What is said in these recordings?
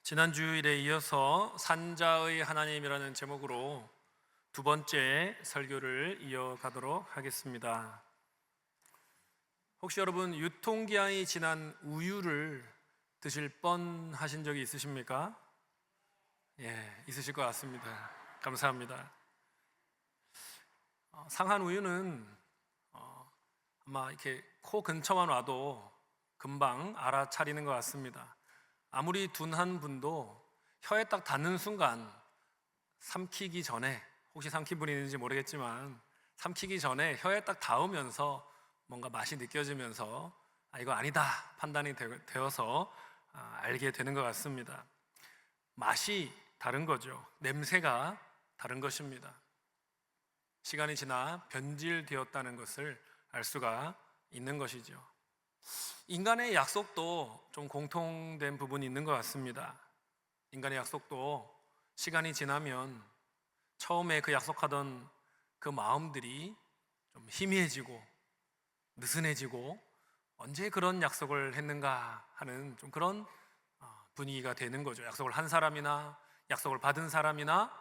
지난 주일에 이어서 산자의 하나님이라는 제목으로 두 번째 설교를 이어가도록 하겠습니다. 혹시 여러분 유통기한이 지난 우유를 드실 뻔하신 적이 있으십니까? 예, 있으실 것 같습니다. 감사합니다. 상한 우유는 아마 이렇게 코 근처만 와도 금방 알아차리는 것 같습니다. 아무리 둔한 분도 혀에 딱 닿는 순간 삼키기 전에, 혹시 삼킨 분이 있는지 모르겠지만 삼키기 전에 혀에 딱 닿으면서 뭔가 맛이 느껴지면서 이거 아니다 판단이 되어서 알게 되는 것 같습니다. 맛이 다른 거죠. 냄새가 다른 것입니다. 시간이 지나 변질되었다는 것을 알 수가 있는 것이죠. 인간의 약속도 좀 공통된 부분이 있는 것 같습니다. 인간의 약속도 시간이 지나면 처음에 그 약속하던 그 마음들이 좀 희미해지고 느슨해지고 언제 그런 약속을 했는가 하는 좀 그런 분위기가 되는 거죠. 약속을 한 사람이나 약속을 받은 사람이나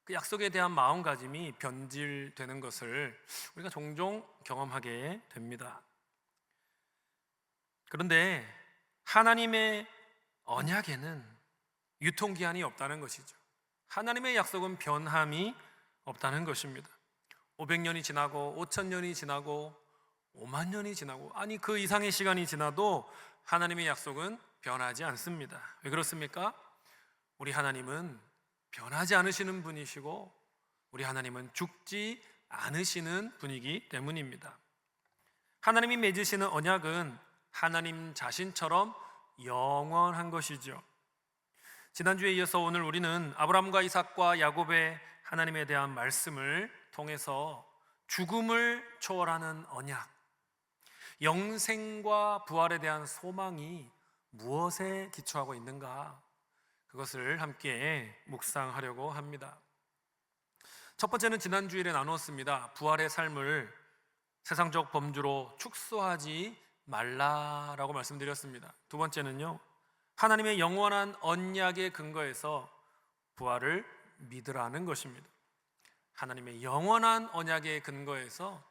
그 약속에 대한 마음가짐이 변질되는 것을 우리가 종종 경험하게 됩니다. 그런데 하나님의 언약에는 유통기한이 없다는 것이죠. 하나님의 약속은 변함이 없다는 것입니다. 500년이 지나고 5,000년이 지나고 5만 년이 지나고 그 이상의 시간이 지나도 하나님의 약속은 변하지 않습니다. 왜 그렇습니까? 우리 하나님은 변하지 않으시는 분이시고 우리 하나님은 죽지 않으시는 분이기 때문입니다. 하나님이 맺으시는 언약은 하나님 자신처럼 영원한 것이죠. 지난주에 이어서 오늘 우리는 아브라함과 이삭과 야곱의 하나님에 대한 말씀을 통해서 죽음을 초월하는 언약, 영생과 부활에 대한 소망이 무엇에 기초하고 있는가, 그것을 함께 묵상하려고 합니다. 첫 번째는 지난주일에 나누었습니다. 부활의 삶을 세상적 범주로 축소하지 말라라고 말씀드렸습니다. 두 번째는요, 하나님의 영원한 언약의 근거에서 부활을 믿으라는 것입니다. 하나님의 영원한 언약의 근거에서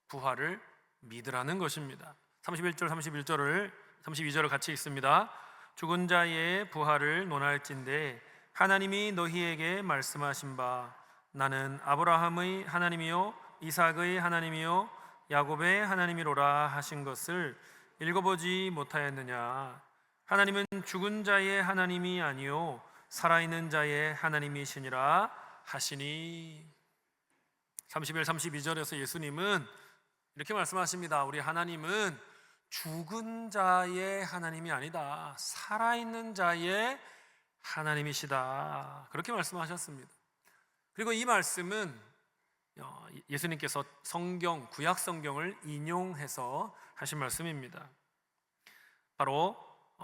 부활을 믿으라는 것입니다. 31절, 32절을 같이 읽습니다. 죽은 자의 부활을 논할진대 하나님이 너희에게 말씀하신 바 나는 아브라함의 하나님이요 이삭의 하나님이요 야곱의 하나님이로라 하신 것을 읽어보지 못하였느냐? 하나님은 죽은 자의 하나님이 아니요 살아있는 자의 하나님이시니라 하시니. 31, 32절에서 예수님은 이렇게 말씀하십니다. 우리 하나님은 죽은 자의 하나님이 아니다, 살아있는 자의 하나님이시다, 그렇게 말씀하셨습니다. 그리고 이 말씀은 예수님께서 구약 성경을 인용해서 하신 말씀입니다. 바로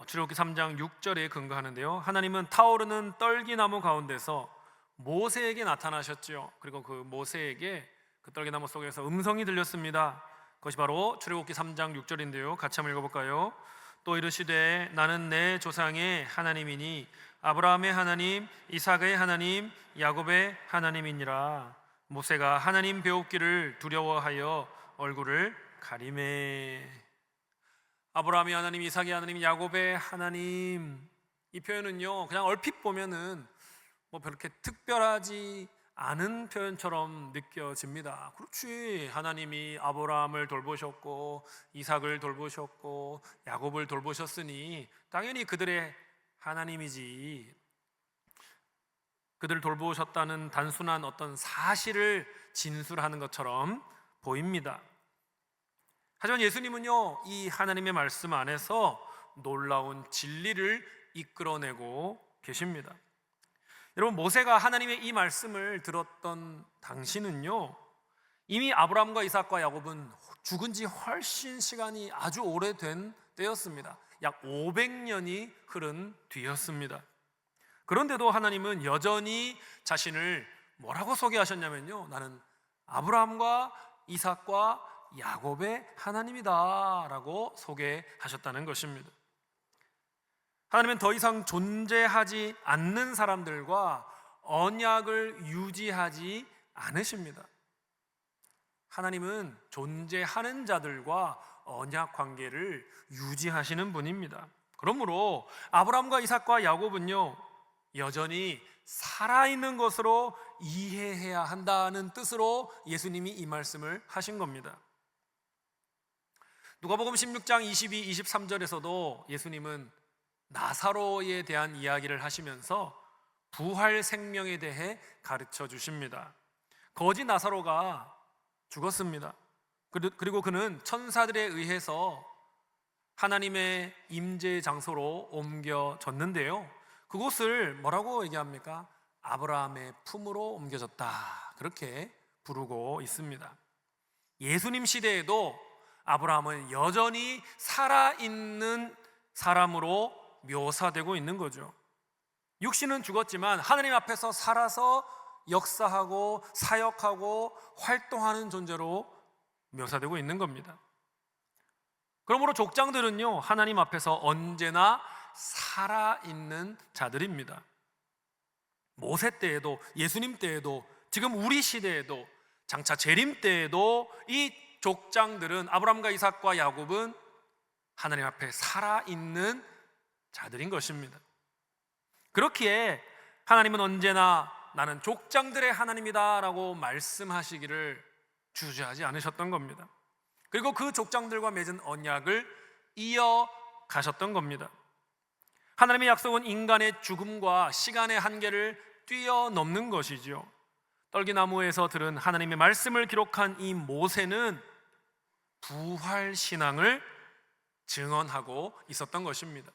출애굽기 3장 6절에 근거하는데요, 하나님은 타오르는 떨기나무 가운데서 모세에게 나타나셨죠. 그리고 그 모세에게 그 떨기나무 속에서 음성이 들렸습니다. 그것이 바로 출애굽기 3장 6절인데요, 같이 한번 읽어볼까요? 또 이르시되 나는 내 조상의 하나님이니 아브라함의 하나님, 이삭의 하나님, 야곱의 하나님이니라. 모세가 하나님 배웠기를 두려워하여 얼굴을 가리매. 아브라함의 하나님, 이삭의 하나님, 야곱의 하나님, 이 표현은요 그냥 얼핏 보면은 그렇게 특별하지 않은 표현처럼 느껴집니다. 그렇지, 하나님이 아브라함을 돌보셨고 이삭을 돌보셨고 야곱을 돌보셨으니 당연히 그들의 하나님이지, 그들을 돌보셨다는 단순한 어떤 사실을 진술하는 것처럼 보입니다. 하지만 예수님은요 이 하나님의 말씀 안에서 놀라운 진리를 이끌어내고 계십니다. 여러분, 모세가 하나님의 이 말씀을 들었던 당시는요 이미 아브라함과 이삭과 야곱은 죽은 지 훨씬 시간이 아주 오래된 때였습니다. 약 500년이 흐른 뒤였습니다. 그런데도 하나님은 여전히 자신을 뭐라고 소개하셨냐면요, 나는 아브라함과 이삭과 야곱의 하나님이다 라고 소개하셨다는 것입니다. 하나님은 더 이상 존재하지 않는 사람들과 언약을 유지하지 않으십니다. 하나님은 존재하는 자들과 언약 관계를 유지하시는 분입니다. 그러므로 아브라함과 이삭과 야곱은요, 여전히 살아있는 것으로 이해해야 한다는 뜻으로 예수님이 이 말씀을 하신 겁니다. 누가복음 16장 22, 23절에서도 예수님은 나사로에 대한 이야기를 하시면서 부활 생명에 대해 가르쳐 주십니다. 거지 나사로가 죽었습니다. 그리고 그는 천사들에 의해서 하나님의 임재 장소로 옮겨졌는데요, 그곳을 뭐라고 얘기합니까? 아브라함의 품으로 옮겨졌다, 그렇게 부르고 있습니다. 예수님 시대에도 아브라함은 여전히 살아있는 사람으로 묘사되고 있는 거죠. 육신은 죽었지만 하나님 앞에서 살아서 역사하고 사역하고 활동하는 존재로 묘사되고 있는 겁니다. 그러므로 족장들은요, 하나님 앞에서 언제나 살아있는 자들입니다. 모세 때에도, 예수님 때에도, 지금 우리 시대에도, 장차 재림 때에도 이 족장들은, 아브라함과 이삭과 야곱은 하나님 앞에 살아있는 자들인 것입니다. 그렇기에 하나님은 언제나 나는 족장들의 하나님이다 라고 말씀하시기를 주저하지 않으셨던 겁니다. 그리고 그 족장들과 맺은 언약을 이어가셨던 겁니다. 하나님의 약속은 인간의 죽음과 시간의 한계를 뛰어넘는 것이죠. 떨기나무에서 들은 하나님의 말씀을 기록한 이 모세는 부활신앙을 증언하고 있었던 것입니다.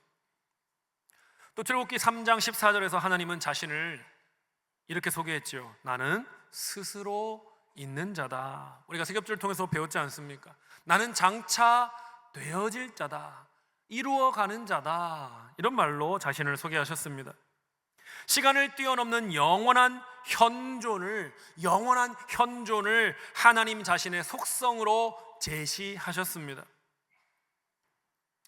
또 출애굽기 3장 14절에서 하나님은 자신을 이렇게 소개했죠. 나는 스스로 있는 자다. 우리가 세겹절을 통해서 배웠지 않습니까? 나는 장차 되어질 자다, 이루어가는 자다, 이런 말로 자신을 소개하셨습니다. 시간을 뛰어넘는 영원한 현존을 하나님 자신의 속성으로 제시하셨습니다.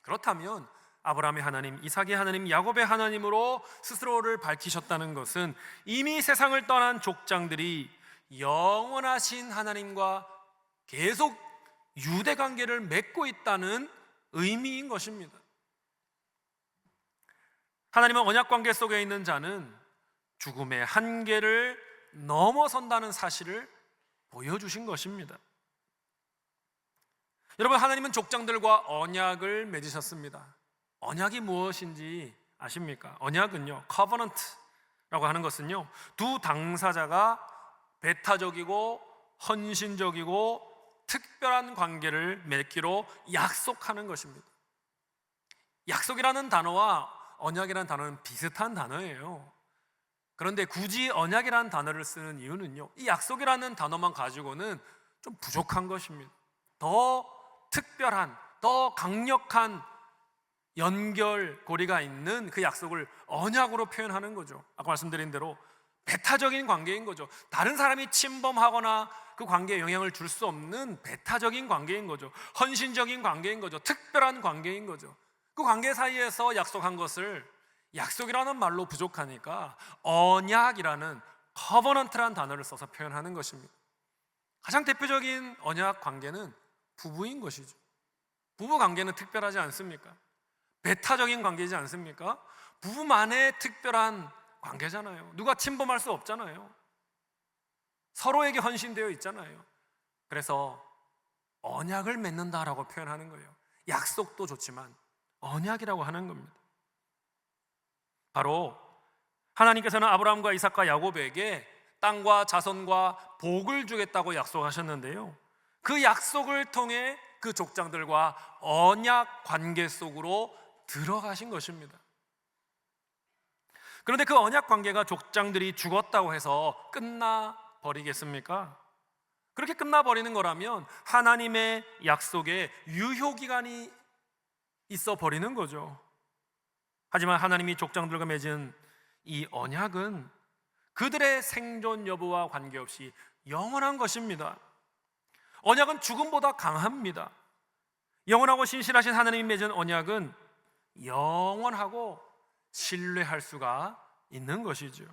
그렇다면 아브라함의 하나님, 이삭의 하나님, 야곱의 하나님으로 스스로를 밝히셨다는 것은 이미 세상을 떠난 족장들이 영원하신 하나님과 계속 유대 관계를 맺고 있다는 의미인 것입니다. 하나님은 언약 관계 속에 있는 자는 죽음의 한계를 넘어선다는 사실을 보여주신 것입니다. 여러분, 하나님은 족장들과 언약을 맺으셨습니다. 언약이 무엇인지 아십니까? 언약은요, covenant라고 하는 것은요, 두 당사자가 배타적이고 헌신적이고 특별한 관계를 맺기로 약속하는 것입니다. 약속이라는 단어와 언약이라는 단어는 비슷한 단어예요. 그런데 굳이 언약이라는 단어를 쓰는 이유는요, 이 약속이라는 단어만 가지고는 좀 부족한 것입니다. 더 특별한, 더 강력한 연결고리가 있는 그 약속을 언약으로 표현하는 거죠. 아까 말씀드린 대로 배타적인 관계인 거죠. 다른 사람이 침범하거나 그 관계에 영향을 줄 수 없는 배타적인 관계인 거죠. 헌신적인 관계인 거죠. 특별한 관계인 거죠. 그 관계 사이에서 약속한 것을 약속이라는 말로 부족하니까 언약이라는 커버넌트라는 단어를 써서 표현하는 것입니다. 가장 대표적인 언약 관계는 부부인 것이죠. 부부 관계는 특별하지 않습니까? 배타적인 관계이지 않습니까? 부부만의 특별한 관계잖아요. 누가 침범할 수 없잖아요. 서로에게 헌신되어 있잖아요. 그래서 언약을 맺는다라고 표현하는 거예요. 약속도 좋지만 언약이라고 하는 겁니다. 바로 하나님께서는 아브라함과 이삭과 야곱에게 땅과 자손과 복을 주겠다고 약속하셨는데요, 그 약속을 통해 그 족장들과 언약 관계 속으로 들어가신 것입니다. 그런데 그 언약 관계가 족장들이 죽었다고 해서 끝나버리겠습니까? 그렇게 끝나버리는 거라면 하나님의 약속에 유효기간이 있어 버리는 거죠. 하지만 하나님이 족장들과 맺은 이 언약은 그들의 생존 여부와 관계없이 영원한 것입니다. 언약은 죽음보다 강합니다. 영원하고 신실하신 하나님이 맺은 언약은 영원하고 신뢰할 수가 있는 것이죠.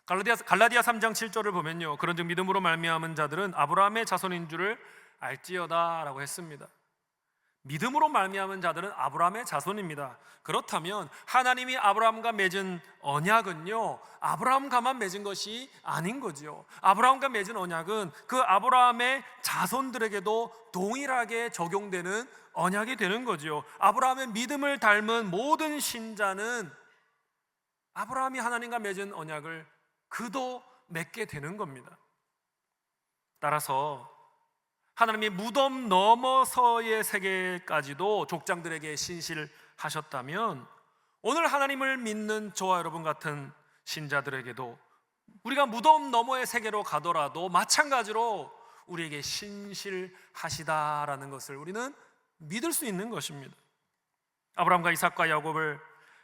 갈라디아 3장 7절을 보면요, 그런즉 믿음으로 말미암은 자들은 아브라함의 자손인 줄을 알지어다라고 했습니다. 믿음으로 말미암은 자들은 아브라함의 자손입니다. 그렇다면 하나님이 아브라함과 맺은 언약은요, 아브라함과만 맺은 것이 아닌 거죠. 아브라함과 맺은 언약은 그 아브라함의 자손들에게도 동일하게 적용되는 언약이 되는 거죠. 아브라함의 믿음을 닮은 모든 신자는 아브라함이 하나님과 맺은 언약을 그도 맺게 되는 겁니다. 따라서 하나님이 무덤 넘어서의 세계까지도 족장들에게 신실하셨다면 오늘 하나님을 믿는 저와 여러분 같은 신자들에게도 우리가 무덤 너머의 세계로 가더라도 마찬가지로 우리에게 신실하시다라는 것을 우리는 믿을 수 있는 것입니다. 아브라함과 이삭과 야곱을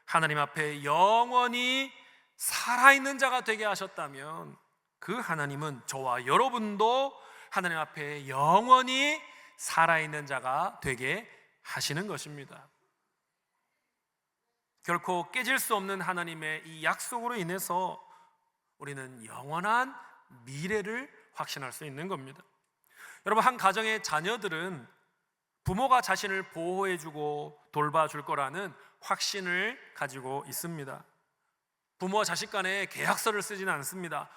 하나님 앞에 영원히 살아있는 자가 되게 하셨다면 그 하나님은 저와 여러분도 하나님 앞에 영원히 살아있는 자가 되게 하시는 것입니다. 결코 깨질 수 없는 하나님의 이 약속으로 인해서 우리는 영원한 미래를 확신할 수 있는 겁니다. 여러분, 한 가정의 자녀들은 부모가 자신을 보호해주고 돌봐줄 거라는 확신을 가지고 있습니다. 부모와 자식 간에 계약서를 쓰지는 않습니다.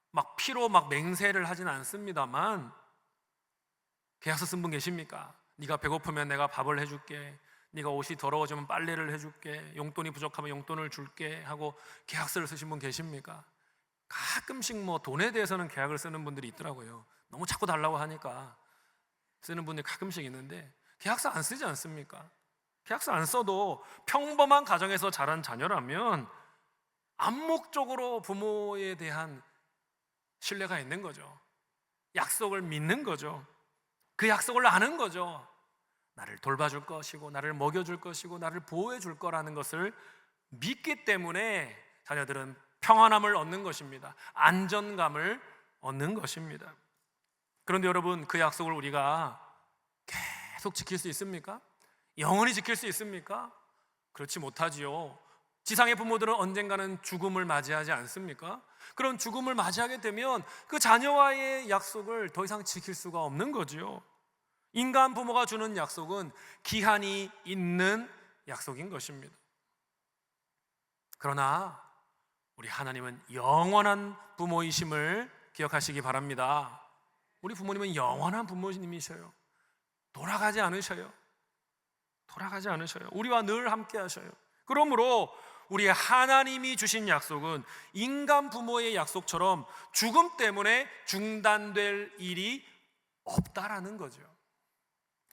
막 피로 막 맹세를 하지는 않습니다만, 계약서 쓴 분 계십니까? 네가 배고프면 내가 밥을 해줄게, 네가 옷이 더러워지면 빨래를 해줄게, 용돈이 부족하면 용돈을 줄게 하고 계약서를 쓰신 분 계십니까? 가끔씩 뭐 돈에 대해서는 계약을 쓰는 분들이 있더라고요. 너무 자꾸 달라고 하니까 쓰는 분들이 가끔씩 있는데, 계약서 안 쓰지 않습니까? 계약서 안 써도 평범한 가정에서 자란 자녀라면 암묵적으로 부모에 대한 신뢰가 있는 거죠. 약속을 믿는 거죠. 그 약속을 아는 거죠. 나를 돌봐줄 것이고 나를 먹여줄 것이고 나를 보호해 줄 거라는 것을 믿기 때문에 자녀들은 평안함을 얻는 것입니다. 안전감을 얻는 것입니다. 그런데 여러분, 그 약속을 우리가 계속 지킬 수 있습니까? 영원히 지킬 수 있습니까? 그렇지 못하지요. 지상의 부모들은 언젠가는 죽음을 맞이하지 않습니까? 그런 죽음을 맞이하게 되면 그 자녀와의 약속을 더 이상 지킬 수가 없는 거지요. 인간 부모가 주는 약속은 기한이 있는 약속인 것입니다. 그러나 우리 하나님은 영원한 부모이심을 기억하시기 바랍니다. 우리 부모님은 영원한 부모님이셔요. 돌아가지 않으셔요. 우리와 늘 함께 하셔요. 그러므로 우리 하나님이 주신 약속은 인간 부모의 약속처럼 죽음 때문에 중단될 일이 없다라는 거죠.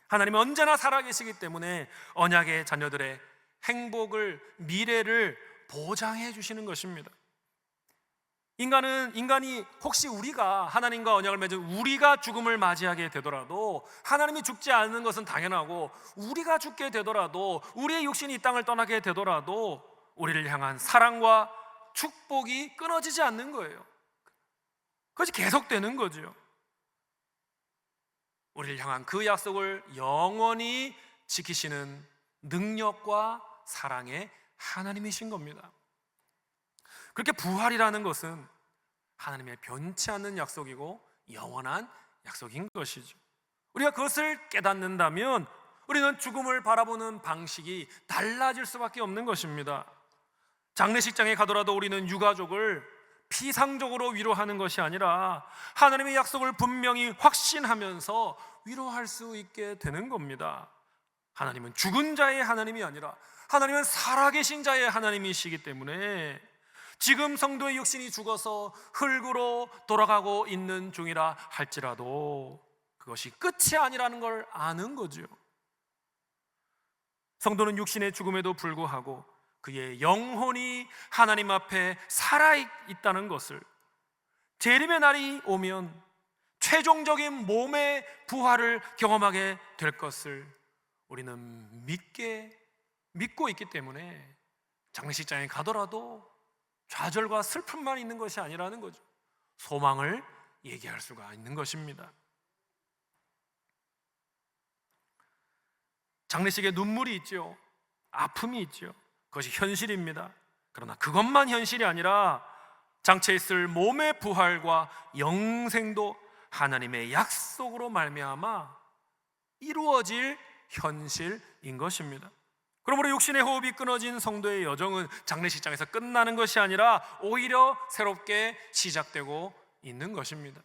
하나님은 언제나 살아계시기 때문에 언약의 자녀들의 행복을, 미래를 보장해 주시는 것입니다. 인간이 혹시 우리가 하나님과 언약을 맺은 우리가 죽음을 맞이하게 되더라도, 하나님이 죽지 않는 것은 당연하고, 우리가 죽게 되더라도, 우리의 육신이 이 땅을 떠나게 되더라도 우리를 향한 사랑과 축복이 끊어지지 않는 거예요. 그것이 계속되는 거죠. 우리를 향한 그 약속을 영원히 지키시는 능력과 사랑의 하나님이신 겁니다. 그렇게 부활이라는 것은 하나님의 변치 않는 약속이고 영원한 약속인 것이죠. 우리가 그것을 깨닫는다면 우리는 죽음을 바라보는 방식이 달라질 수밖에 없는 것입니다. 장례식장에 가더라도 우리는 유가족을 피상적으로 위로하는 것이 아니라 하나님의 약속을 분명히 확신하면서 위로할 수 있게 되는 겁니다. 하나님은 죽은 자의 하나님이 아니라 하나님은 살아계신 자의 하나님이시기 때문에 지금 성도의 육신이 죽어서 흙으로 돌아가고 있는 중이라 할지라도 그것이 끝이 아니라는 걸 아는 거죠. 성도는 육신의 죽음에도 불구하고 그의 영혼이 하나님 앞에 살아있다는 것을, 재림의 날이 오면 최종적인 몸의 부활을 경험하게 될 것을 우리는 믿고 있기 때문에 장례식장에 가더라도 좌절과 슬픔만 있는 것이 아니라는 거죠. 소망을 얘기할 수가 있는 것입니다. 장례식에 눈물이 있죠. 아픔이 있죠. 그것이 현실입니다. 그러나 그것만 현실이 아니라 장차 있을 몸의 부활과 영생도 하나님의 약속으로 말미암아 이루어질 현실인 것입니다. 그러므로 육신의 호흡이 끊어진 성도의 여정은 장례식장에서 끝나는 것이 아니라 오히려 새롭게 시작되고 있는 것입니다.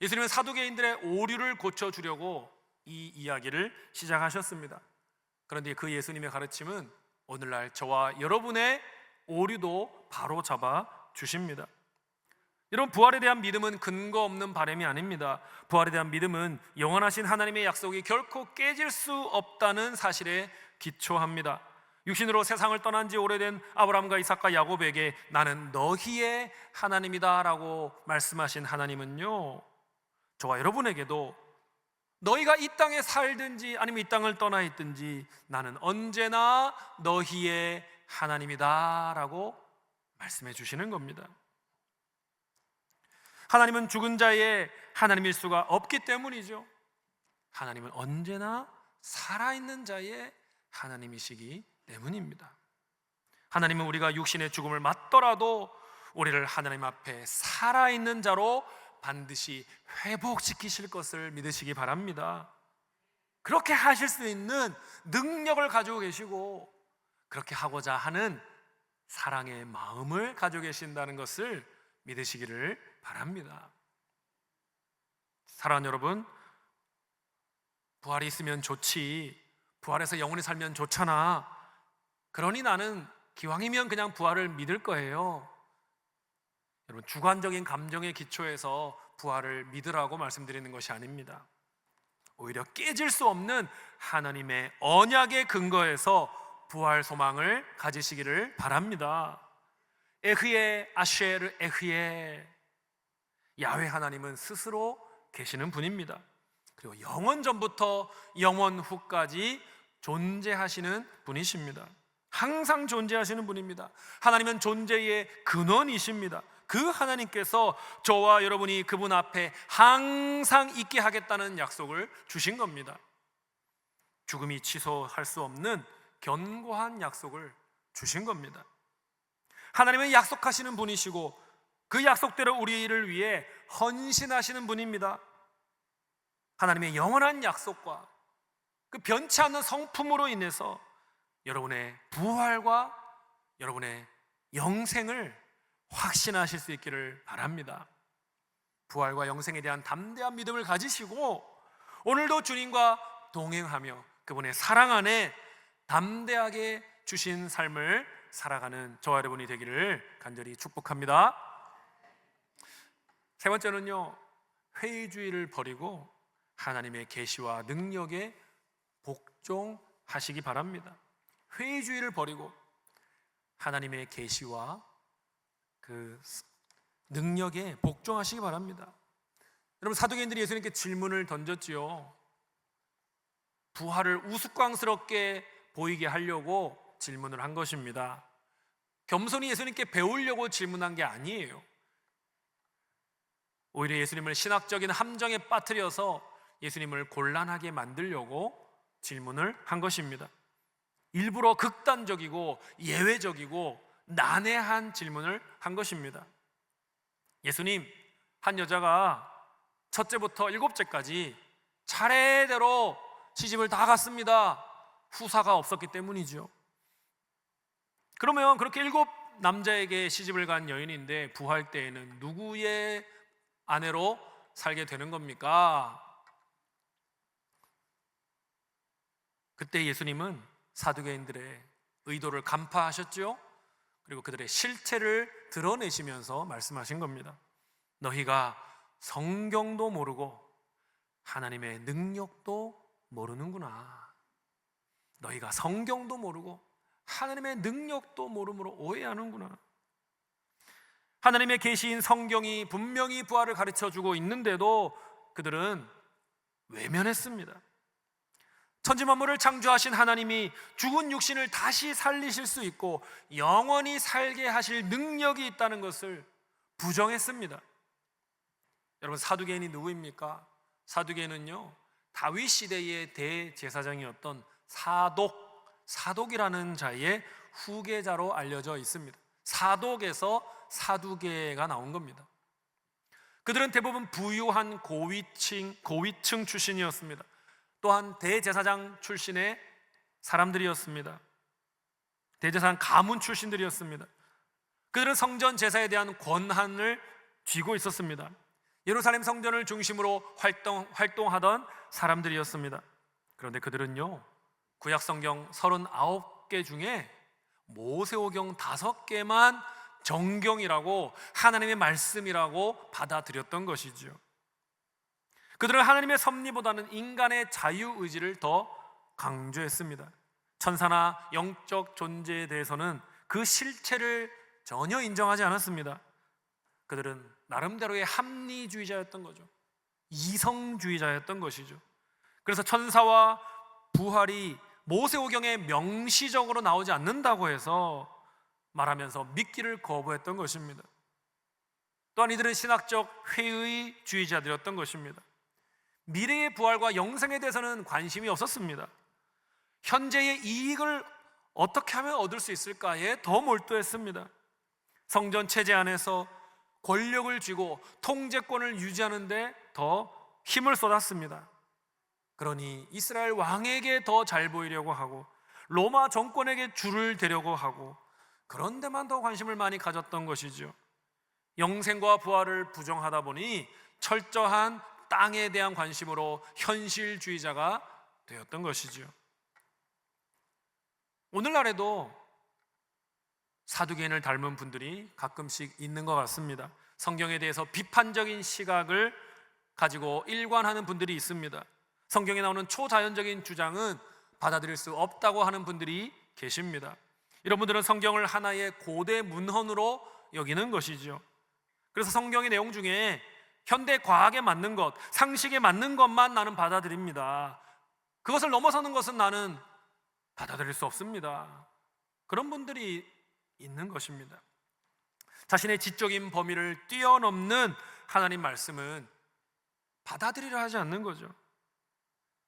예수님은 사두개인들의 오류를 고쳐주려고 이 이야기를 시작하셨습니다. 그런데 그 예수님의 가르침은 오늘날 저와 여러분의 오류도 바로잡아 주십니다. 여러분, 부활에 대한 믿음은 근거 없는 바람이 아닙니다. 부활에 대한 믿음은 영원하신 하나님의 약속이 결코 깨질 수 없다는 사실에 기초합니다. 육신으로 세상을 떠난 지 오래된 아브라함과 이삭과 야곱에게 나는 너희의 하나님이다 라고 말씀하신 하나님은요, 저와 여러분에게도 너희가 이 땅에 살든지 아니면 이 땅을 떠나 있든지 나는 언제나 너희의 하나님이다 라고 말씀해 주시는 겁니다. 하나님은 죽은 자의 하나님일 수가 없기 때문이죠. 하나님은 언제나 살아있는 자의 하나님이시기 때문입니다. 하나님은 우리가 육신의 죽음을 맞더라도 우리를 하나님 앞에 살아있는 자로 반드시 회복시키실 것을 믿으시기 바랍니다. 그렇게 하실 수 있는 능력을 가지고 계시고 그렇게 하고자 하는 사랑의 마음을 가지고 계신다는 것을 믿으시기를 바랍니다. 사랑하는 여러분, 부활이 있으면 좋지, 부활해서 영원히 살면 좋잖아, 그러니 나는 기왕이면 그냥 부활을 믿을 거예요. 여러분, 주관적인 감정의 기초에서 부활을 믿으라고 말씀드리는 것이 아닙니다. 오히려 깨질 수 없는 하나님의 언약의 근거에서 부활 소망을 가지시기를 바랍니다. 에흐예 아쉐르 에흐예, 야훼 하나님은 스스로 계시는 분입니다. 그리고 영원 전부터 영원 후까지 존재하시는 분이십니다. 항상 존재하시는 분입니다. 하나님은 존재의 근원이십니다. 그 하나님께서 저와 여러분이 그분 앞에 항상 있게 하겠다는 약속을 주신 겁니다. 죽음이 취소할 수 없는 견고한 약속을 주신 겁니다. 하나님은 약속하시는 분이시고 그 약속대로 우리를 위해 헌신하시는 분입니다. 하나님의 영원한 약속과 그 변치 않는 성품으로 인해서 여러분의 부활과 여러분의 영생을 확신하실 수 있기를 바랍니다. 부활과 영생에 대한 담대한 믿음을 가지시고 오늘도 주님과 동행하며 그분의 사랑 안에 담대하게 주신 삶을 살아가는 저와 여러분이 되기를 간절히 축복합니다. 세 번째는요, 회의주의를 버리고 하나님의 계시와 능력에 복종하시기 바랍니다. 회의주의를 버리고 하나님의 계시와 그 능력에 복종하시기 바랍니다. 여러분, 사두개인들이 예수님께 질문을 던졌지요. 부활을 우스꽝스럽게 보이게 하려고 질문을 한 것입니다. 겸손히 예수님께 배우려고 질문한 게 아니에요. 오히려 예수님을 신학적인 함정에 빠뜨려서 예수님을 곤란하게 만들려고 질문을 한 것입니다. 일부러 극단적이고 예외적이고 난해한 질문을 한 것입니다. 예수님, 한 여자가 첫째부터 일곱째까지 차례대로 시집을 다 갔습니다. 후사가 없었기 때문이죠. 그러면 그렇게 7 남자에게 시집을 간 여인인데 부활 때에는 누구의 아내로 살게 되는 겁니까? 그때 예수님은 사두개인들의 의도를 간파하셨죠. 그리고 그들의 실체를 드러내시면서 말씀하신 겁니다. 너희가 성경도 모르고 하나님의 능력도 모르는구나. 너희가 성경도 모르고 하나님의 능력도 모름으로 오해하는구나. 하나님의 계시인 성경이 분명히 부활을 가르쳐주고 있는데도 그들은 외면했습니다. 천지만물을 창조하신 하나님이 죽은 육신을 다시 살리실 수 있고 영원히 살게 하실 능력이 있다는 것을 부정했습니다. 여러분, 사두개인이 누구입니까? 사두개인은요, 다윗 시대의 대제사장이었던 사독, 사독이라는 자의 후계자로 알려져 있습니다. 사독에서 사두개가 나온 겁니다. 그들은 대부분 부유한 고위층 출신이었습니다. 또한 대제사장 출신의 사람들이었습니다. 대제사장 가문 출신들이었습니다. 그들은 성전 제사에 대한 권한을 쥐고 있었습니다. 예루살렘 성전을 중심으로 활동하던 사람들이었습니다. 그런데 그들은요, 구약 성경 39개 중에 모세오경 5개만 정경이라고, 하나님의 말씀이라고 받아들였던 것이죠. 그들은 하나님의 섭리보다는 인간의 자유의지를 더 강조했습니다. 천사나 영적 존재에 대해서는 그 실체를 전혀 인정하지 않았습니다. 그들은 나름대로의 합리주의자였던 거죠. 이성주의자였던 것이죠. 그래서 천사와 부활이 모세오경에 명시적으로 나오지 않는다고 해서 말하면서 믿기를 거부했던 것입니다. 또한 이들은 신학적 회의주의자들이었던 것입니다. 미래의 부활과 영생에 대해서는 관심이 없었습니다. 현재의 이익을 어떻게 하면 얻을 수 있을까에 더 몰두했습니다. 성전 체제 안에서 권력을 쥐고 통제권을 유지하는 데 더 힘을 쏟았습니다. 그러니 이스라엘 왕에게 더 잘 보이려고 하고 로마 정권에게 줄을 대려고 하고 그런 데만 더 관심을 많이 가졌던 것이죠. 영생과 부활을 부정하다 보니 철저한 땅에 대한 관심으로 현실주의자가 되었던 것이죠. 오늘날에도 사두개인을 닮은 분들이 가끔씩 있는 것 같습니다. 성경에 대해서 비판적인 시각을 가지고 일관하는 분들이 있습니다. 성경에 나오는 초자연적인 주장은 받아들일 수 없다고 하는 분들이 계십니다. 이런 분들은 성경을 하나의 고대 문헌으로 여기는 것이죠. 그래서 성경의 내용 중에 현대 과학에 맞는 것, 상식에 맞는 것만 나는 받아들입니다. 그것을 넘어서는 것은 나는 받아들일 수 없습니다. 그런 분들이 있는 것입니다. 자신의 지적인 범위를 뛰어넘는 하나님 말씀은 받아들이려 하지 않는 거죠.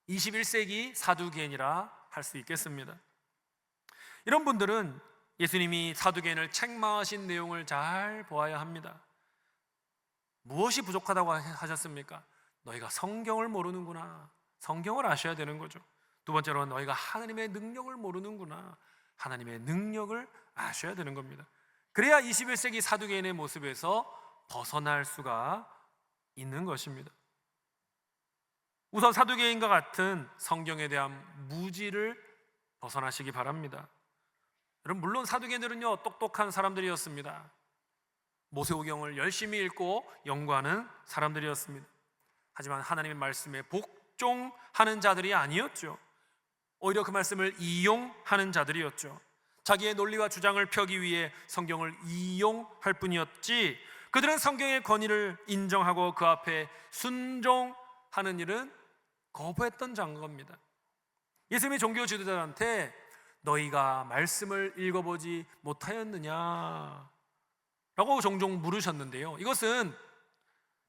21세기 사두개인이라 할 수 있겠습니다. 이런 분들은 예수님이 사두개인을 책망하신 내용을 잘 보아야 합니다. 무엇이 부족하다고 하셨습니까? 너희가 성경을 모르는구나. 성경을 아셔야 되는 거죠. 두 번째로 너희가 하나님의 능력을 모르는구나. 하나님의 능력을 아셔야 되는 겁니다. 그래야 21세기 사두개인의 모습에서 벗어날 수가 있는 것입니다. 우선 사두개인과 같은 성경에 대한 무지를 벗어나시기 바랍니다. 여러분, 물론 사두개인들은요 똑똑한 사람들이었습니다. 모세오경을 열심히 읽고 연구하는 사람들이었습니다. 하지만 하나님의 말씀에 복종하는 자들이 아니었죠. 오히려 그 말씀을 이용하는 자들이었죠. 자기의 논리와 주장을 펴기 위해 성경을 이용할 뿐이었지, 그들은 성경의 권위를 인정하고 그 앞에 순종하는 일은 거부했던 자인 겁니다. 예수님이 종교 지도자들한테 너희가 말씀을 읽어보지 못하였느냐 라고 종종 물으셨는데요, 이것은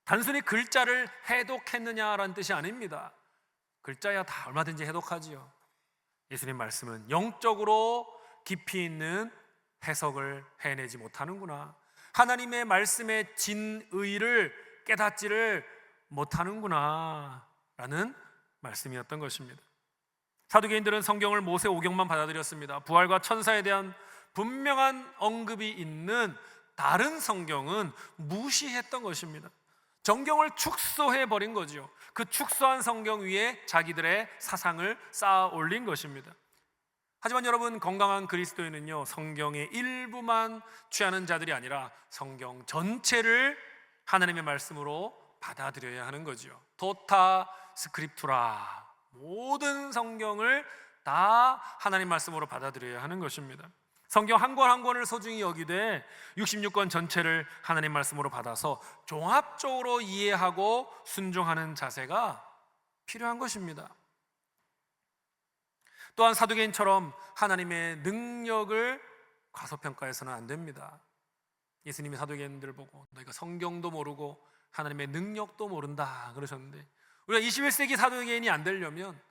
단순히 글자를 해독했느냐라는 뜻이 아닙니다. 글자야 다 얼마든지 해독하지요. 예수님 말씀은 영적으로 깊이 있는 해석을 해내지 못하는구나, 하나님의 말씀의 진의를 깨닫지를 못하는구나 라는 말씀이었던 것입니다. 사두개인들은 성경을 모세오경만 받아들였습니다. 부활과 천사에 대한 분명한 언급이 있는 다른 성경은 무시했던 것입니다. 정경을 축소해버린 거죠. 그 축소한 성경 위에 자기들의 사상을 쌓아 올린 것입니다. 하지만 여러분, 건강한 그리스도인은요 성경의 일부만 취하는 자들이 아니라 성경 전체를 하나님의 말씀으로 받아들여야 하는 거죠. 토타 스크립투라, 모든 성경을 다 하나님 말씀으로 받아들여야 하는 것입니다. 성경 한 권 한 권을 소중히 여기되 66권 전체를 하나님 말씀으로 받아서 종합적으로 이해하고 순종하는 자세가 필요한 것입니다. 또한 사두개인처럼 하나님의 능력을 과소평가해서는 안 됩니다. 예수님이 사두개인들을 보고 너희가 성경도 모르고 하나님의 능력도 모른다 그러셨는데, 우리가 21세기 사두개인이 안 되려면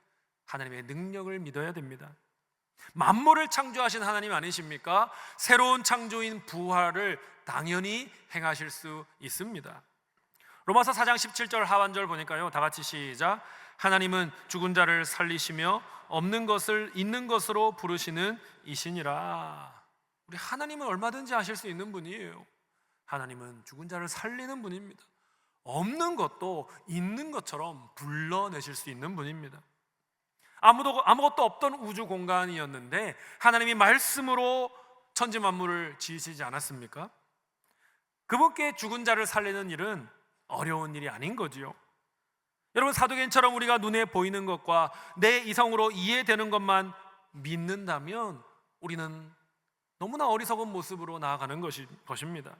하나님의 능력을 믿어야 됩니다. 만물을 창조하신 하나님 아니십니까? 새로운 창조인 부활을 당연히 행하실 수 있습니다. 로마서 4장 17절 하반절 보니까요, 다 같이 시작. 하나님은 죽은 자를 살리시며 없는 것을 있는 것으로 부르시는 이시니라. 우리 하나님은 얼마든지 하실 수 있는 분이에요. 하나님은 죽은 자를 살리는 분입니다. 없는 것도 있는 것처럼 불러내실 수 있는 분입니다. 아무것도 없던 우주 공간이었는데 하나님이 말씀으로 천지 만물을 지으시지 않았습니까? 그분께 죽은 자를 살리는 일은 어려운 일이 아닌 거지요. 여러분, 사도행전처럼 우리가 눈에 보이는 것과 내 이성으로 이해되는 것만 믿는다면 우리는 너무나 어리석은 모습으로 나아가는 것입니다.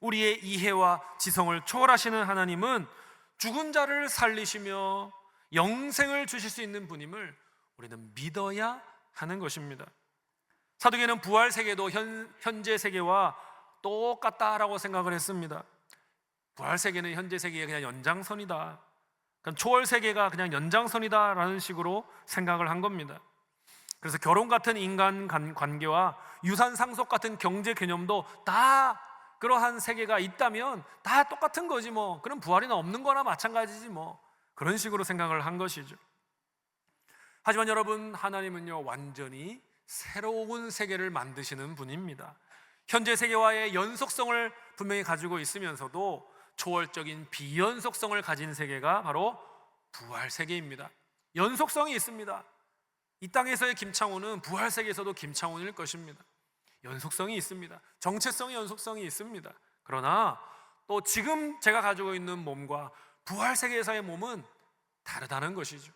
우리의 이해와 지성을 초월하시는 하나님은 죽은 자를 살리시며 영생을 주실 수 있는 분임을 우리는 믿어야 하는 것입니다. 사도계는 부활 세계도 현재 세계와 똑같다라고 생각을 했습니다. 부활 세계는 현재 세계의 그냥 연장선이다, 그러니까 초월 세계가 그냥 연장선이다라는 식으로 생각을 한 겁니다. 그래서 결혼 같은 인간 관계와 유산 상속 같은 경제 개념도 다 그러한 세계가 있다면 다 똑같은 거지 뭐, 그럼 부활이나 없는 거나 마찬가지지 뭐, 그런 식으로 생각을 한 것이죠. 하지만 여러분, 하나님은요 완전히 새로운 세계를 만드시는 분입니다. 현재 세계와의 연속성을 분명히 가지고 있으면서도 초월적인 비연속성을 가진 세계가 바로 부활 세계입니다. 연속성이 있습니다. 이 땅에서의 김창훈은 부활 세계에서도 김창훈일 것입니다. 연속성이 있습니다. 정체성의 연속성이 있습니다. 그러나 또 지금 제가 가지고 있는 몸과 부활 세계에서의 몸은 다르다는 것이죠.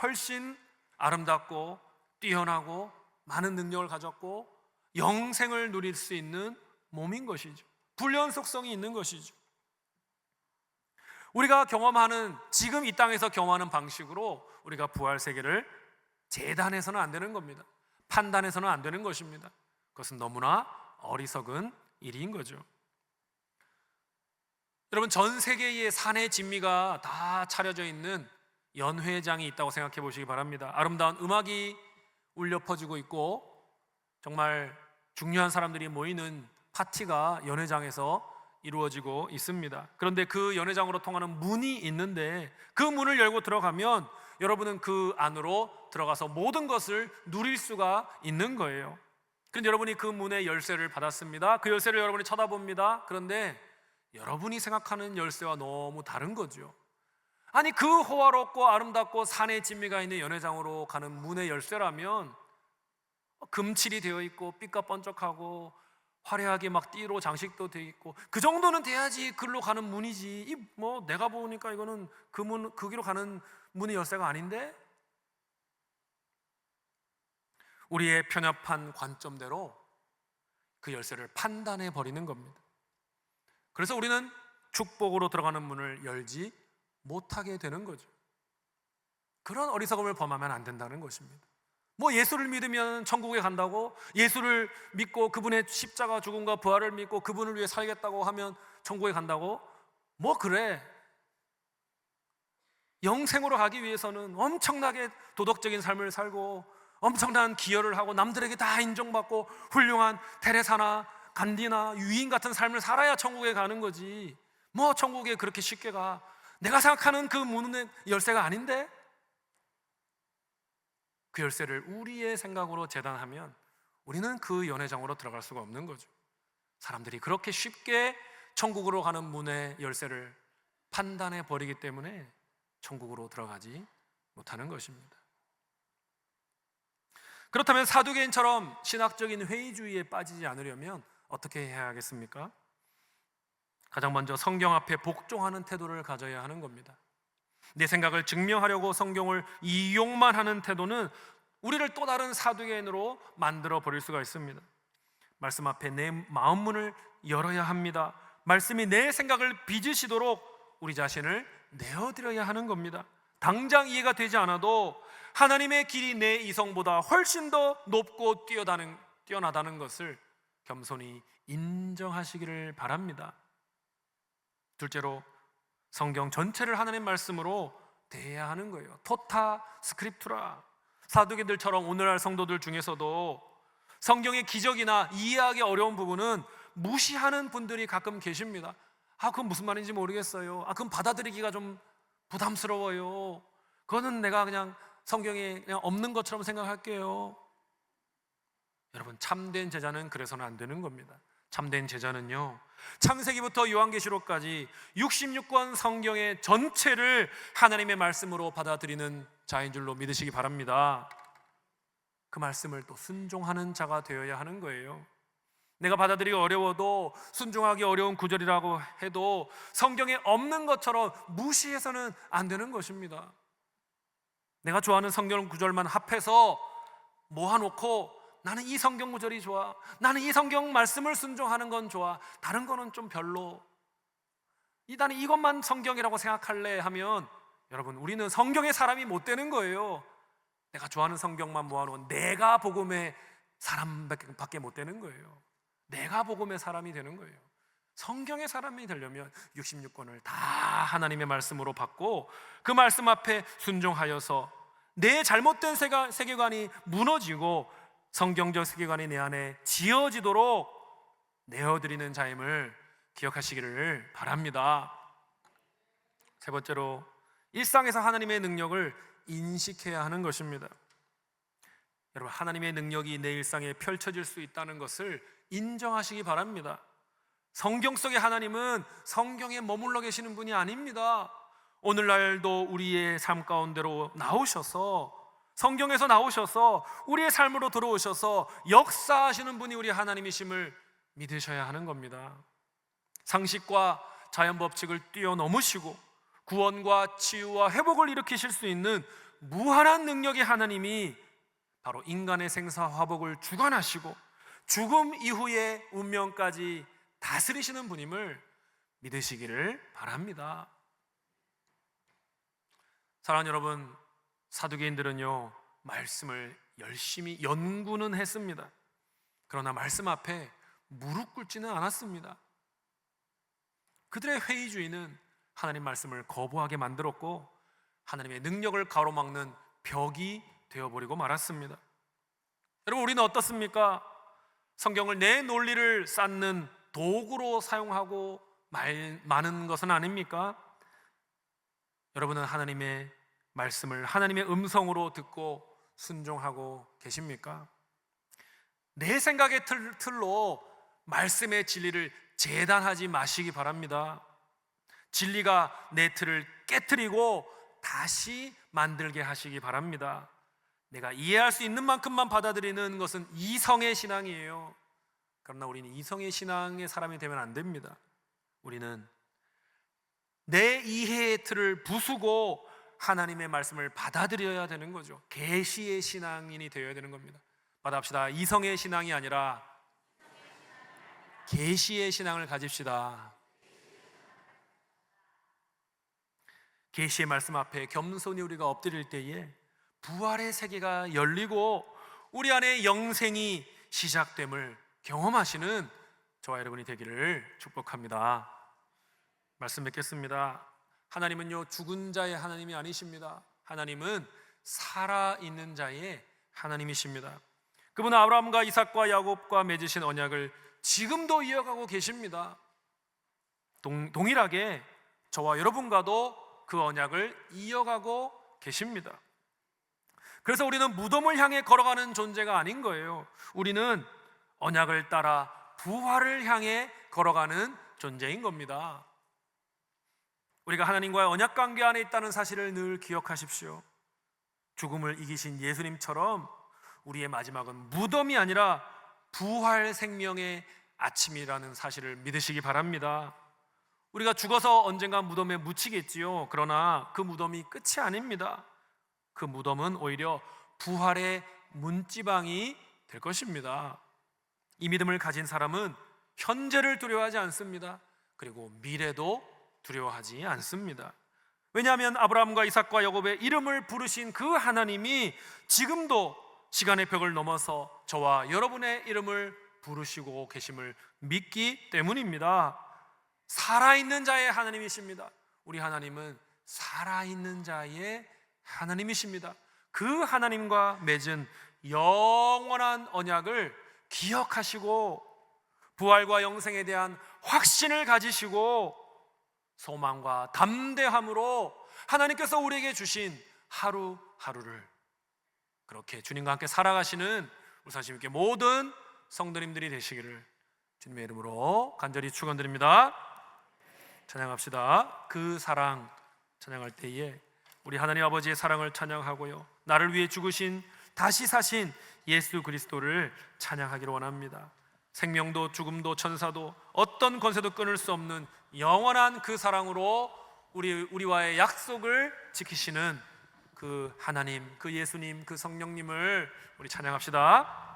훨씬 아름답고 뛰어나고 많은 능력을 가졌고 영생을 누릴 수 있는 몸인 것이죠. 불연속성이 있는 것이죠. 우리가 경험하는, 지금 이 땅에서 경험하는 방식으로 우리가 부활 세계를 재단해서는 안 되는 겁니다. 판단해서는 안 되는 것입니다. 그것은 너무나 어리석은 일인 거죠. 여러분, 전 세계의 산의 진미가 다 차려져 있는 연회장이 있다고 생각해 보시기 바랍니다. 아름다운 음악이 울려 퍼지고 있고 정말 중요한 사람들이 모이는 파티가 연회장에서 이루어지고 있습니다. 그런데 그 연회장으로 통하는 문이 있는데 그 문을 열고 들어가면 여러분은 그 안으로 들어가서 모든 것을 누릴 수가 있는 거예요. 그런데 여러분이 그 문의 열쇠를 받았습니다. 그 열쇠를 여러분이 쳐다봅니다. 그런데 여러분이 생각하는 열쇠와 너무 다른 거죠. 아니, 그 호화롭고 아름답고 산의 진미가 있는 연회장으로 가는 문의 열쇠라면 금칠이 되어 있고 빛과 번쩍하고 화려하게 막 띠로 장식도 되어 있고 그 정도는 돼야지 글로 가는 문이지. 이 뭐 내가 보니까 이거는 그 길로 가는 문의 열쇠가 아닌데? 우리의 편협한 관점대로 그 열쇠를 판단해 버리는 겁니다. 그래서 우리는 축복으로 들어가는 문을 열지 못하게 되는 거죠. 그런 어리석음을 범하면 안 된다는 것입니다. 뭐 예수를 믿으면 천국에 간다고, 예수를 믿고 그분의 십자가 죽음과 부활을 믿고 그분을 위해 살겠다고 하면 천국에 간다고? 뭐 그래. 영생으로 가기 위해서는 엄청나게 도덕적인 삶을 살고 엄청난 기여를 하고 남들에게 다 인정받고 훌륭한 테레사나 간디나 유인 같은 삶을 살아야 천국에 가는 거지. 뭐 천국에 그렇게 쉽게 가. 내가 생각하는 그 문의 열쇠가 아닌데? 그 열쇠를 우리의 생각으로 재단하면 우리는 그 연회장으로 들어갈 수가 없는 거죠. 사람들이 그렇게 쉽게 천국으로 가는 문의 열쇠를 판단해 버리기 때문에 천국으로 들어가지 못하는 것입니다. 그렇다면 사두개인처럼 신학적인 회의주의에 빠지지 않으려면 어떻게 해야 하겠습니까? 가장 먼저 성경 앞에 복종하는 태도를 가져야 하는 겁니다. 내 생각을 증명하려고 성경을 이용만 하는 태도는 우리를 또 다른 사두개인으로 만들어 버릴 수가 있습니다. 말씀 앞에 내 마음 문을 열어야 합니다. 말씀이 내 생각을 빚으시도록 우리 자신을 내어드려야 하는 겁니다. 당장 이해가 되지 않아도 하나님의 길이 내 이성보다 훨씬 더 높고 뛰어나다는 것을 겸손히 인정하시기를 바랍니다. 둘째로, 성경 전체를 하나님 말씀으로 대해야 하는 거예요. 토타 스크립투라. 사두개들처럼 오늘날 성도들 중에서도 성경의 기적이나 이해하기 어려운 부분은 무시하는 분들이 가끔 계십니다. 그건 무슨 말인지 모르겠어요. 그건 받아들이기가 좀 부담스러워요. 그거는 내가 그냥 성경에 그냥 없는 것처럼 생각할게요. 여러분, 참된 제자는 그래서는 안 되는 겁니다. 참된 제자는요, 창세기부터 요한계시록까지 66권 성경의 전체를 하나님의 말씀으로 받아들이는 자인 줄로 믿으시기 바랍니다. 그 말씀을 또 순종하는 자가 되어야 하는 거예요. 내가 받아들이기 어려워도, 순종하기 어려운 구절이라고 해도 성경에 없는 것처럼 무시해서는 안 되는 것입니다. 내가 좋아하는 성경 구절만 합해서 모아놓고 나는 이 성경 구절이 좋아, 나는 이 성경 말씀을 순종하는 건 좋아, 다른 거는 좀 별로, 나는 이것만 성경이라고 생각할래 하면, 여러분, 우리는 성경의 사람이 못 되는 거예요. 내가 좋아하는 성경만 모아놓은 내가 복음의 사람밖에 못 되는 거예요. 내가 복음의 사람이 되는 거예요. 성경의 사람이 되려면 66권을 다 하나님의 말씀으로 받고 그 말씀 앞에 순종하여서 내 잘못된 세계관이 무너지고 성경적 세계관이 내 안에 지어지도록 내어드리는 자임을 기억하시기를 바랍니다. 세 번째로, 일상에서 하나님의 능력을 인식해야 하는 것입니다. 여러분, 하나님의 능력이 내 일상에 펼쳐질 수 있다는 것을 인정하시기 바랍니다. 성경 속의 하나님은 성경에 머물러 계시는 분이 아닙니다. 오늘날도 우리의 삶 가운데로 나오셔서, 성경에서 나오셔서 우리의 삶으로 들어오셔서 역사하시는 분이 우리 하나님이심을 믿으셔야 하는 겁니다. 상식과 자연 법칙을 뛰어넘으시고 구원과 치유와 회복을 일으키실 수 있는 무한한 능력의 하나님이 바로 인간의 생사 화복을 주관하시고 죽음 이후의 운명까지 다스리시는 분임을 믿으시기를 바랍니다. 사랑하는 여러분, 사두개인들은요, 말씀을 열심히 연구는 했습니다. 그러나 말씀 앞에 무릎 꿇지는 않았습니다. 그들의 회의주의는 하나님 말씀을 거부하게 만들었고 하나님의 능력을 가로막는 벽이 되어버리고 말았습니다. 여러분, 우리는 어떻습니까? 성경을 내 논리를 쌓는 도구로 사용하고 마는 것은 아닙니까? 여러분은 하나님의 말씀을 하나님의 음성으로 듣고 순종하고 계십니까? 내 생각의 틀로 말씀의 진리를 재단하지 마시기 바랍니다. 진리가 내 틀을 깨트리고 다시 만들게 하시기 바랍니다. 내가 이해할 수 있는 만큼만 받아들이는 것은 이성의 신앙이에요. 그러나 우리는 이성의 신앙의 사람이 되면 안 됩니다. 우리는 내 이해의 틀을 부수고 하나님의 말씀을 받아들여야 되는 거죠. 계시의 신앙인이 되어야 되는 겁니다. 받아합시다. 이성의 신앙이 아니라 계시의 신앙을 가집시다. 계시의 말씀 앞에 겸손히 우리가 엎드릴 때에 부활의 세계가 열리고 우리 안에 영생이 시작됨을 경험하시는 저와 여러분이 되기를 축복합니다. 말씀 뵙겠습니다. 하나님은요, 죽은 자의 하나님이 아니십니다. 하나님은 살아있는 자의 하나님이십니다. 그분은 아브라함과 이삭과 야곱과 맺으신 언약을 지금도 이어가고 계십니다. 동일하게 저와 여러분과도 그 언약을 이어가고 계십니다. 그래서 우리는 무덤을 향해 걸어가는 존재가 아닌 거예요. 우리는 언약을 따라 부활을 향해 걸어가는 존재인 겁니다. 우리가 하나님과의 언약 관계 안에 있다는 사실을 늘 기억하십시오. 죽음을 이기신 예수님처럼 우리의 마지막은 무덤이 아니라 부활 생명의 아침이라는 사실을 믿으시기 바랍니다. 우리가 죽어서 언젠가 무덤에 묻히겠지요. 그러나 그 무덤이 끝이 아닙니다. 그 무덤은 오히려 부활의 문지방이 될 것입니다. 이 믿음을 가진 사람은 현재를 두려워하지 않습니다. 그리고 미래도 두려워하지 않습니다. 왜냐하면 아브라함과 이삭과 야곱의 이름을 부르신 그 하나님이 지금도 시간의 벽을 넘어서 저와 여러분의 이름을 부르시고 계심을 믿기 때문입니다. 살아있는 자의 하나님이십니다. 우리 하나님은 살아있는 자의 하나님이십니다. 그 하나님과 맺은 영원한 언약을 기억하시고 부활과 영생에 대한 확신을 가지시고 소망과 담대함으로 하나님께서 우리에게 주신 하루하루를 그렇게 주님과 함께 살아가시는 울산시민교회 모든 성도님들이 되시기를 주님의 이름으로 간절히 축원드립니다. 찬양합시다. 그 사랑 찬양할 때에 우리 하나님 아버지의 사랑을 찬양하고요, 나를 위해 죽으신 다시 사신 예수 그리스도를 찬양하기를 원합니다. 생명도 죽음도 천사도 어떤 권세도 끊을 수 없는 영원한 그 사랑으로 우리와의 약속을 지키시는 그 하나님, 그 예수님, 그 성령님을 우리 찬양합시다.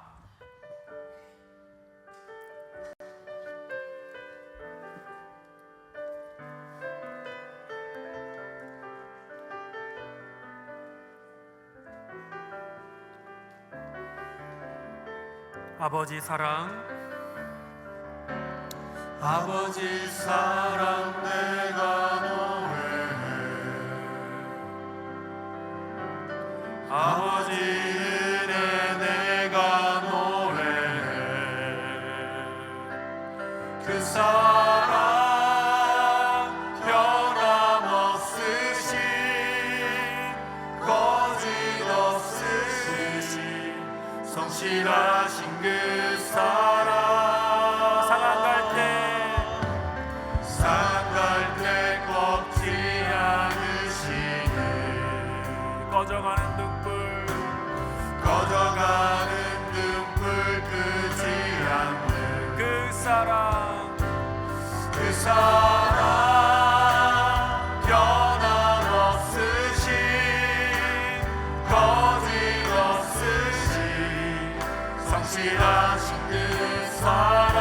아버지 사랑, 아버지 사랑 내가 노래해. 아버지 은혜 내가 노래해. 그 사랑 변함없으신 거짓없으신 성실하신 그 사랑. 상한 갈 때 꺾지 않으시네. 꺼져가는 등불 끄지 않는 그 사랑 변함없으신 거짓없으신 성실하신 그 사랑.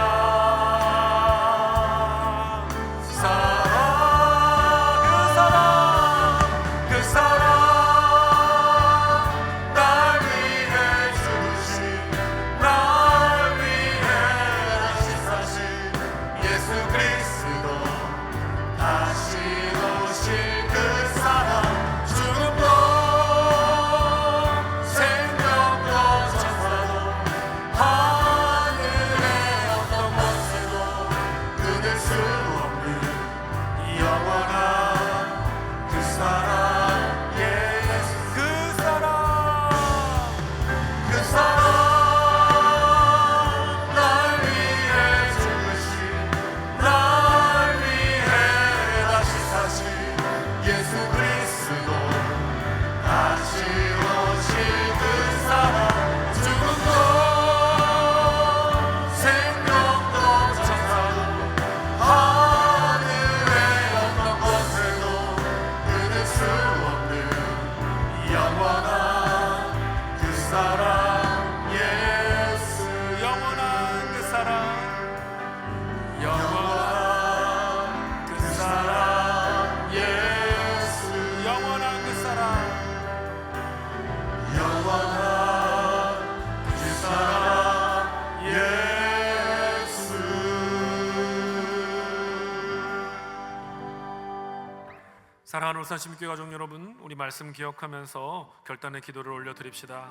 사랑하는 울산시민교회 가족 여러분, 우리 말씀 기억하면서 결단의 기도를 올려드립시다.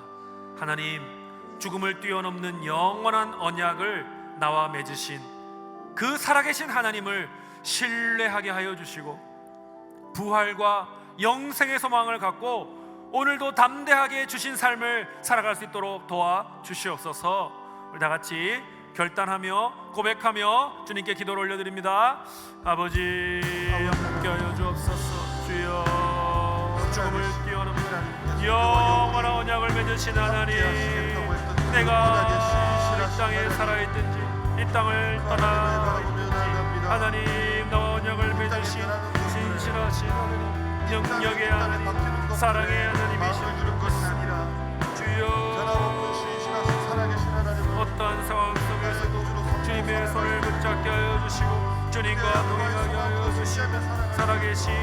하나님, 죽음을 뛰어넘는 영원한 언약을 나와 맺으신 그 살아계신 하나님을 신뢰하게 하여 주시고 부활과 영생의 소망을 갖고 오늘도 담대하게 주신 삶을 살아갈 수 있도록 도와주시옵소서. 우리 다같이 결단하며 고백하며 주님께 기도를 올려드립니다. 아버지 함께 하여 주옵소서. 주여, 죽음을 뛰어넘는 영원한 언약을 맺으신 하나님, 내가 이 땅에 살아있든지 이 땅을 떠나있든지 하나님, 나와 언약을 맺으신 신실하신 하나님, 능력의 하나님, 사랑의 하나님이신 주여, 어떠한 상황 속에서도 주님의 손을 붙잡게 하여 주시고 주님과 동행하게 하여 주시고 살아계신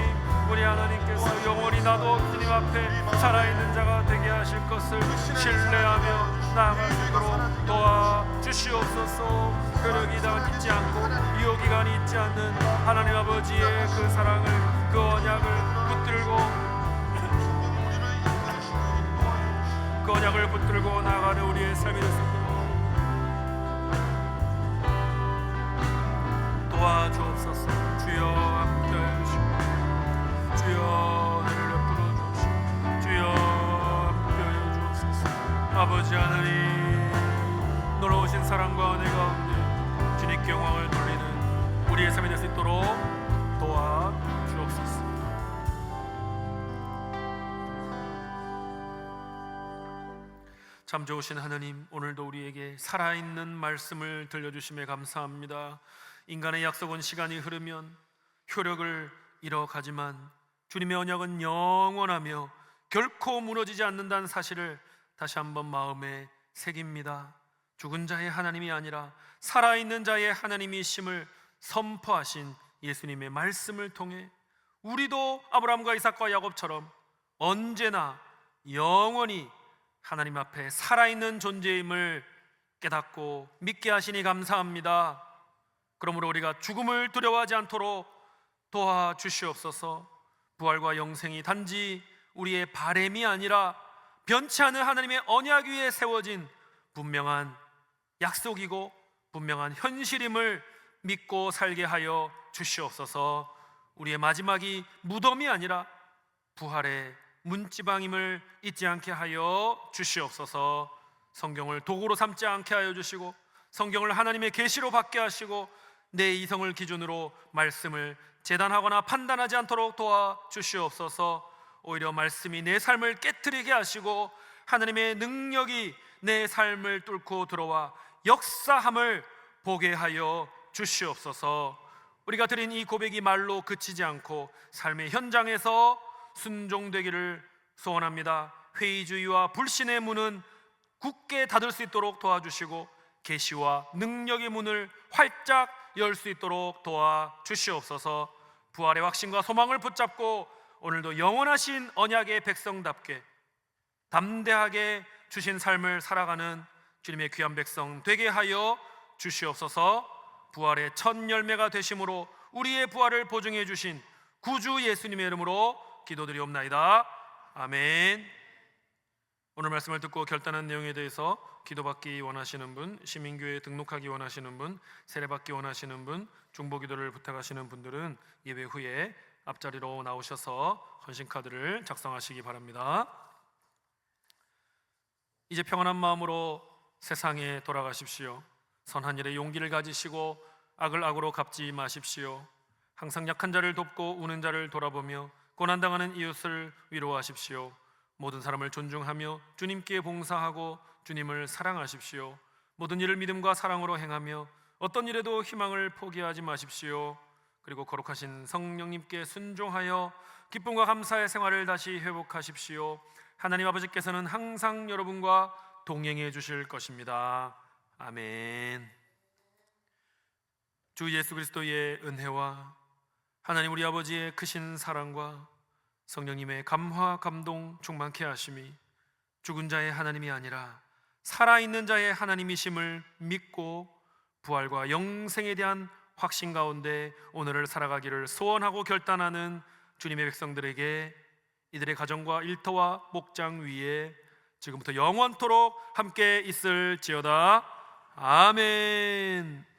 우리 하나님께서 영원히 나도 주님 앞에 살아있는 자가 되게 하실 것을 신뢰하며 나아갈 수 있도록 도와주시옵소서. 혈육이 다 있지 않고 유효기간이 있지 않는 하나님 아버지의 그 사랑을, 그 언약을 붙들고 그 언약을 붙들고 나아가는 우리의 삶이 될 수 있도록 도와주옵소서. 주여 함께하여 주시고 주여 은혜를 베풀어 주옵시고 주여 함께하여 주옵소서. 아버지 하나님, 놀라우신 사랑과 은혜 가운데 주님께 영광을 돌리는 우리의 삶이 될 수 있도록 도와주옵소서. 참 좋으신 하나님, 오늘도 우리에게 살아있는 말씀을 들려주심에 감사합니다. 인간의 약속은 시간이 흐르면 효력을 잃어가지만 주님의 언약은 영원하며 결코 무너지지 않는다는 사실을 다시 한번 마음에 새깁니다. 죽은 자의 하나님이 아니라 살아있는 자의 하나님이심을 선포하신 예수님의 말씀을 통해 우리도 아브라함과 이삭과 야곱처럼 언제나 영원히 하나님 앞에 살아있는 존재임을 깨닫고 믿게 하시니 감사합니다. 그러므로 우리가 죽음을 두려워하지 않도록 도와주시옵소서. 부활과 영생이 단지 우리의 바램이 아니라 변치 않은 하나님의 언약 위에 세워진 분명한 약속이고 분명한 현실임을 믿고 살게 하여 주시옵소서. 우리의 마지막이 무덤이 아니라 부활의 문지방임을 잊지 않게 하여 주시옵소서. 성경을 도구로 삼지 않게 하여 주시고 성경을 하나님의 계시로 받게 하시고 내 이성을 기준으로 말씀을 재단하거나 판단하지 않도록 도와주시옵소서. 오히려 말씀이 내 삶을 깨트리게 하시고 하나님의 능력이 내 삶을 뚫고 들어와 역사함을 보게 하여 주시옵소서. 우리가 드린 이 고백이 말로 그치지 않고 삶의 현장에서 순종되기를 소원합니다. 회의주의와 불신의 문은 굳게 닫을 수 있도록 도와주시고 계시와 능력의 문을 활짝 열 수 있도록 도와주시옵소서. 부활의 확신과 소망을 붙잡고 오늘도 영원하신 언약의 백성답게 담대하게 주신 삶을 살아가는 주님의 귀한 백성 되게 하여 주시옵소서. 부활의 첫 열매가 되심으로 우리의 부활을 보증해 주신 구주 예수님의 이름으로 기도드리옵나이다. 아멘. 오늘 말씀을 듣고 결단한 내용에 대해서 기도받기 원하시는 분, 시민교회에 등록하기 원하시는 분, 세례받기 원하시는 분, 중보기도를 부탁하시는 분들은 예배 후에 앞자리로 나오셔서 헌신카드를 작성하시기 바랍니다. 이제 평안한 마음으로 세상에 돌아가십시오. 선한 일에 용기를 가지시고 악을 악으로 갚지 마십시오. 항상 약한 자를 돕고 우는 자를 돌아보며 고난당하는 이웃을 위로하십시오. 모든 사람을 존중하며 주님께 봉사하고 주님을 사랑하십시오. 모든 일을 믿음과 사랑으로 행하며 어떤 일에도 희망을 포기하지 마십시오. 그리고 거룩하신 성령님께 순종하여 기쁨과 감사의 생활을 다시 회복하십시오. 하나님 아버지께서는 항상 여러분과 동행해 주실 것입니다. 아멘. 주 예수 그리스도의 은혜와 하나님 우리 아버지의 크신 사랑과 성령님의 감화 감동 충만케 하심이 죽은 자의 하나님이 아니라 살아있는 자의 하나님이심을 믿고 부활과 영생에 대한 확신 가운데 오늘을 살아가기를 소원하고 결단하는 주님의 백성들에게 이들의 가정과 일터와 목장 위에 지금부터 영원토록 함께 있을지어다. 아멘.